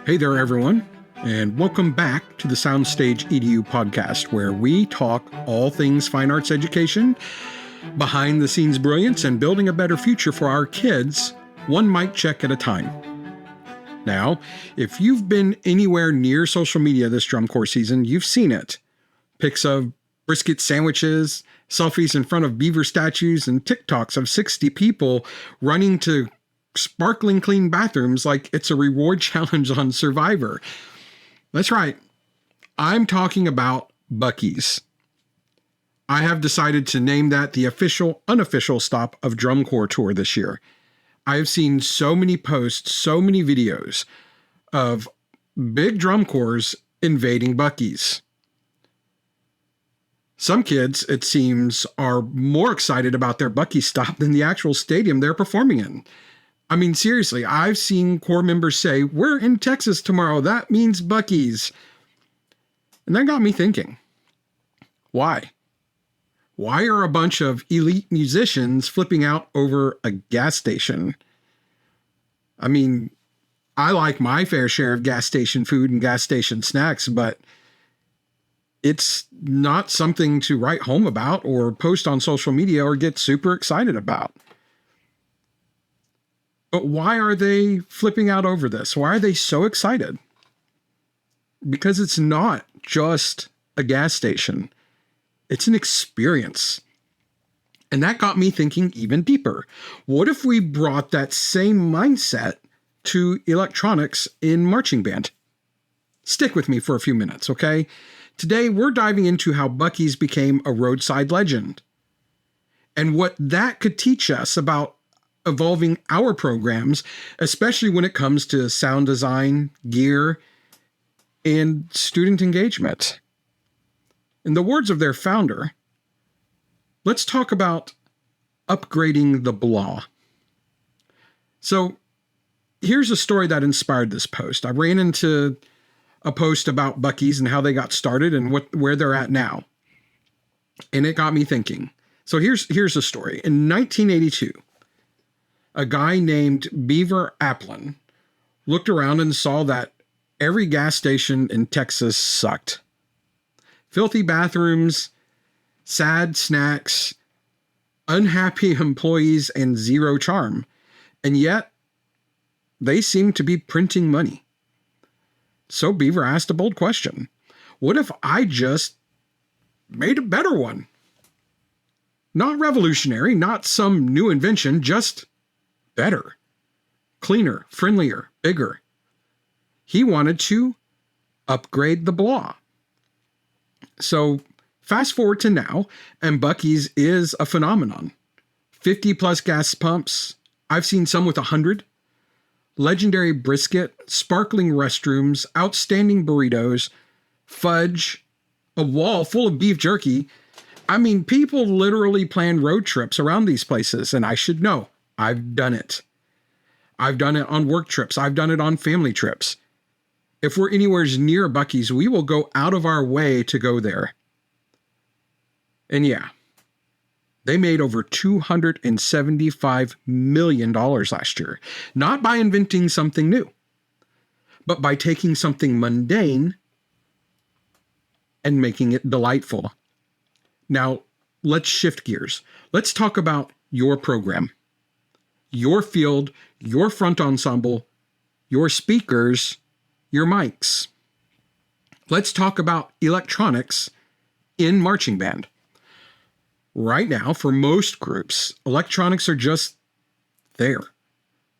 Hey there, everyone, and welcome back to the SoundstageEDU Podcast, where we talk all things fine arts education, behind-the-scenes brilliance, and building a better future for our kids, one mic check at a time. Now, if you've been anywhere near social media this drum corps season, you've seen it. Pics of brisket sandwiches, selfies in front of beaver statues, and TikToks of 60 people running to sparkling clean bathrooms like it's a reward challenge on Survivor. That's right. I'm talking about Buc-ee's. I have decided to name that the official, unofficial stop of Drum Corps Tour this year. I have seen so many posts, so many videos of big drum corps invading Buc-ee's. Some kids, it seems, are more excited about their Buc-ee stop than the actual stadium they're performing in. I mean, seriously, I've seen corps members say, "We're in Texas tomorrow. That means Buc-ee's." And that got me thinking, why? Why are a bunch of elite musicians flipping out over a gas station? I mean, I like my fair share of gas station food and gas station snacks, but it's not something to write home about or post on social media or get super excited about. But why are they flipping out over this? Why are they so excited? Because it's not just a gas station. It's an experience. And that got me thinking even deeper. What if we brought that same mindset to electronics in marching band? Stick with me for a few minutes, okay? Today, we're diving into how Buc-ee's became a roadside legend and what that could teach us about evolving our programs, especially when it comes to sound design, gear, and student engagement. In the words of their founder, let's talk about upgrading the blah. So here's a story that inspired this post. I ran into a post about Buc-ee's and how they got started and where they're at now. And it got me thinking. So here's the story. In 1982, a guy named Beaver Applin looked around and saw that every gas station in Texas sucked. Filthy bathrooms, sad snacks, unhappy employees, and zero charm. And yet, they seemed to be printing money. So Beaver asked a bold question. What if I just made a better one? Not revolutionary, not some new invention, just better, cleaner, friendlier, bigger. He wanted to upgrade the blah. So fast forward to now, and Buc-ee's is a phenomenon. 50 plus gas pumps. I've seen some with 100. Legendary brisket, sparkling restrooms, outstanding burritos, fudge, a wall full of beef jerky. I mean, people literally plan road trips around these places, and I should know. I've done it. I've done it on work trips. I've done it on family trips. If we're anywhere near Buc-ee's, we will go out of our way to go there. And yeah, they made over $275 million last year. Not by inventing something new, but by taking something mundane and making it delightful. Now, let's shift gears. Let's talk about your program, your field, your front ensemble, your speakers, your mics. Let's talk about electronics in marching band. Right now, for most groups, electronics are just there.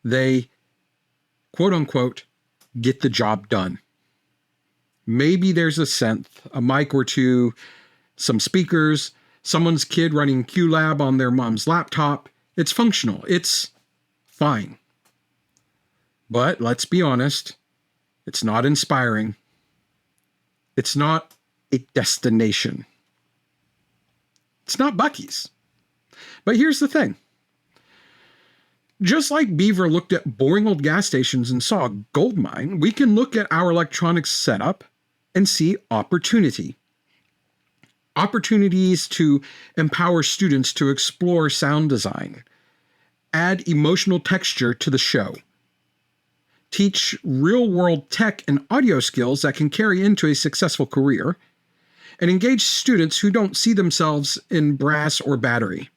They, quote unquote, get the job done. Maybe there's a synth, a mic or two, some speakers, someone's kid running QLab on their mom's laptop. It's functional. It's fine. But let's be honest, it's not inspiring. It's not a destination. It's not Buc-ee's. But here's the thing. Just like Beaver looked at boring old gas stations and saw a gold mine, we can look at our electronics setup and see opportunity. Opportunities to empower students to explore sound design, add emotional texture to the show, teach real-world tech and audio skills that can carry into a successful career, and engage students who don't see themselves in brass or battery.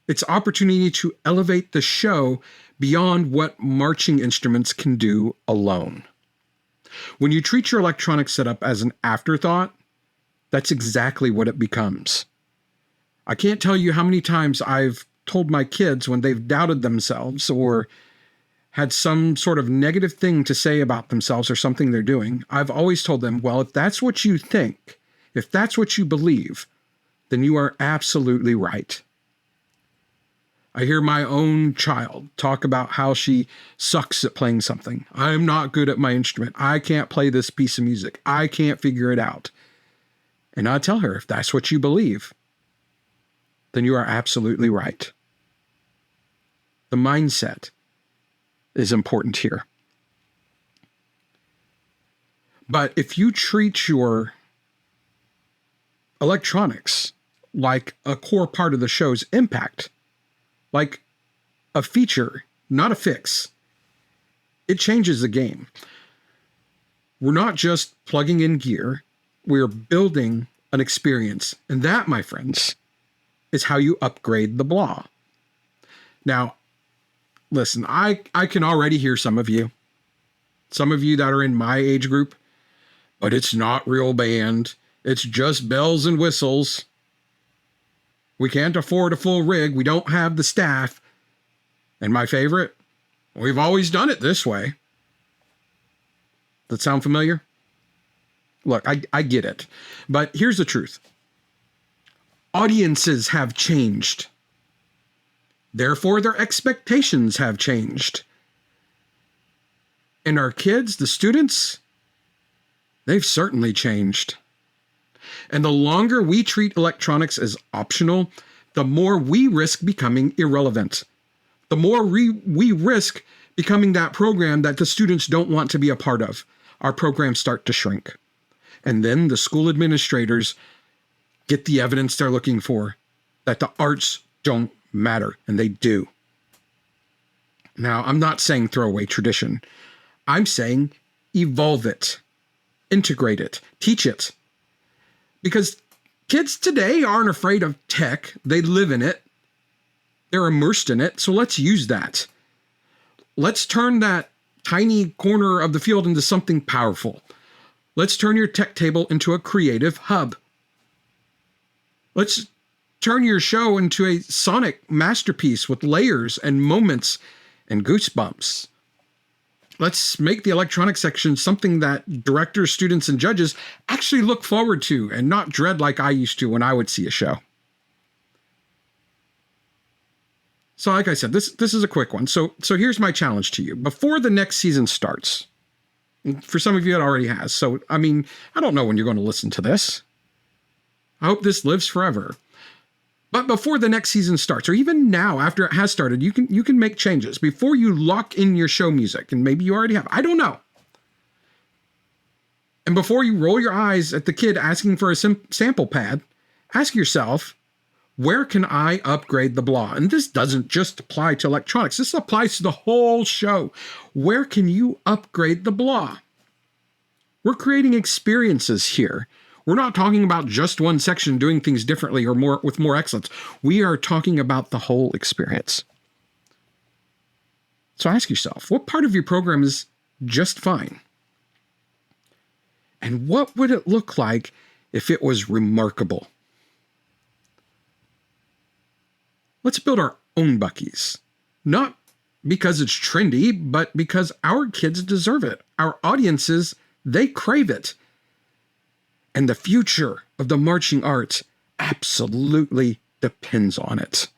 It's opportunity to elevate the show beyond what marching instruments can do alone. When you treat your electronic setup as an afterthought, that's exactly what it becomes. I can't tell you how many times I've told my kids when they've doubted themselves or had some sort of negative thing to say about themselves or something they're doing, I've always told them, well, if that's what you think, if that's what you believe, then you are absolutely right. I hear my own child talk about how she sucks at playing something. I'm not good at my instrument. I can't play this piece of music. I can't figure it out. And I tell her, if that's what you believe, then you are absolutely right. The mindset is important here. But if you treat your electronics like a core part of the show's impact, like a feature, not a fix, it changes the game. We're not just plugging in gear, we're building an experience. And that, my friends, is how you upgrade the blah. Now, listen, I can already hear some of you that are in my age group, but it's not real band. It's just bells and whistles. We can't afford a full rig. We don't have the staff. And my favorite, we've always done it this way. Does that sound familiar? Look, I get it. But here's the truth. Audiences have changed. Therefore, their expectations have changed. And our kids, the students, they've certainly changed. And the longer we treat electronics as optional, the more we risk becoming irrelevant. The more we risk becoming that program that the students don't want to be a part of. Our programs start to shrink. And then the school administrators get the evidence they're looking for, that the arts don't matter, and they do. Now, I'm not saying throw away tradition. I'm saying evolve it, integrate it, teach it. Because kids today aren't afraid of tech. They live in it. They're immersed in it. So let's use that. Let's turn that tiny corner of the field into something powerful. Let's turn your tech table into a creative hub. Let's turn your show into a sonic masterpiece with layers and moments and goosebumps. Let's make the electronic section something that directors, students, and judges actually look forward to and not dread like I used to when I would see a show. So like I said, this is a quick one. So here's my challenge to you. Before the next season starts, for some of you it already has. So, I mean, I don't know when you're going to listen to this. I hope this lives forever. But before the next season starts, or even now after it has started, you can make changes. Before you lock in your show music, and maybe you already have, I don't know. And before you roll your eyes at the kid asking for a sample pad, ask yourself, where can I upgrade the blah? And this doesn't just apply to electronics. This applies to the whole show. Where can you upgrade the blah? We're creating experiences here. We're not talking about just one section doing things differently or more with more excellence. We are talking about the whole experience. So ask yourself, what part of your program is just fine? And what would it look like if it was remarkable? Let's build our own Buc-ees. Not because it's trendy, but because our kids deserve it. Our audiences, they crave it. And the future of the marching arts absolutely depends on it.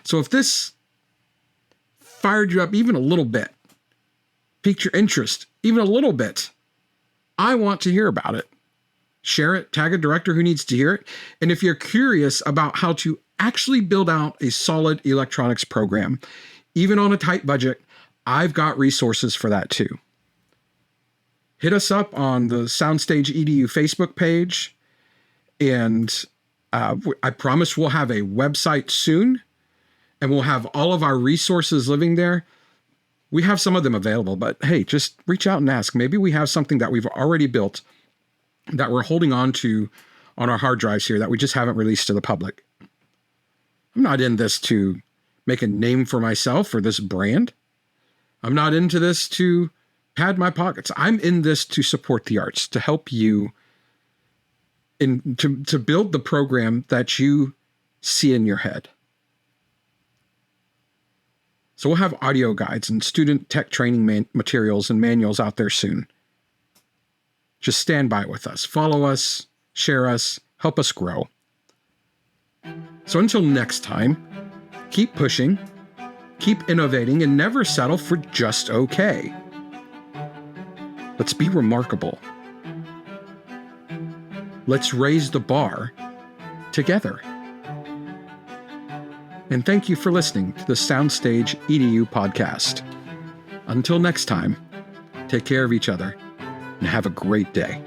So if this fired you up even a little bit, piqued your interest even a little bit, I want to hear about it. Share it, tag a director who needs to hear it. And if you're curious about how to actually build out a solid electronics program, even on a tight budget, I've got resources for that too. Hit us up on the SoundstageEDU Facebook page, and I promise we'll have a website soon, and we'll have all of our resources living there. We have some of them available, but hey, just reach out and ask. Maybe we have something that we've already built that we're holding on to on our hard drives here that we just haven't released to the public. I'm not in this to make a name for myself or this brand. I'm not into this to pad my pockets. I'm in this to support the arts, to help you to build the program that you see in your head. So we'll have audio guides and student tech training materials and manuals out there soon. Just stand by with us. Follow us, share us, help us grow. So until next time, keep pushing, keep innovating, and never settle for just okay. Let's be remarkable. Let's raise the bar together. And thank you for listening to the SoundstageEDU Podcast. Until next time, take care of each other and have a great day.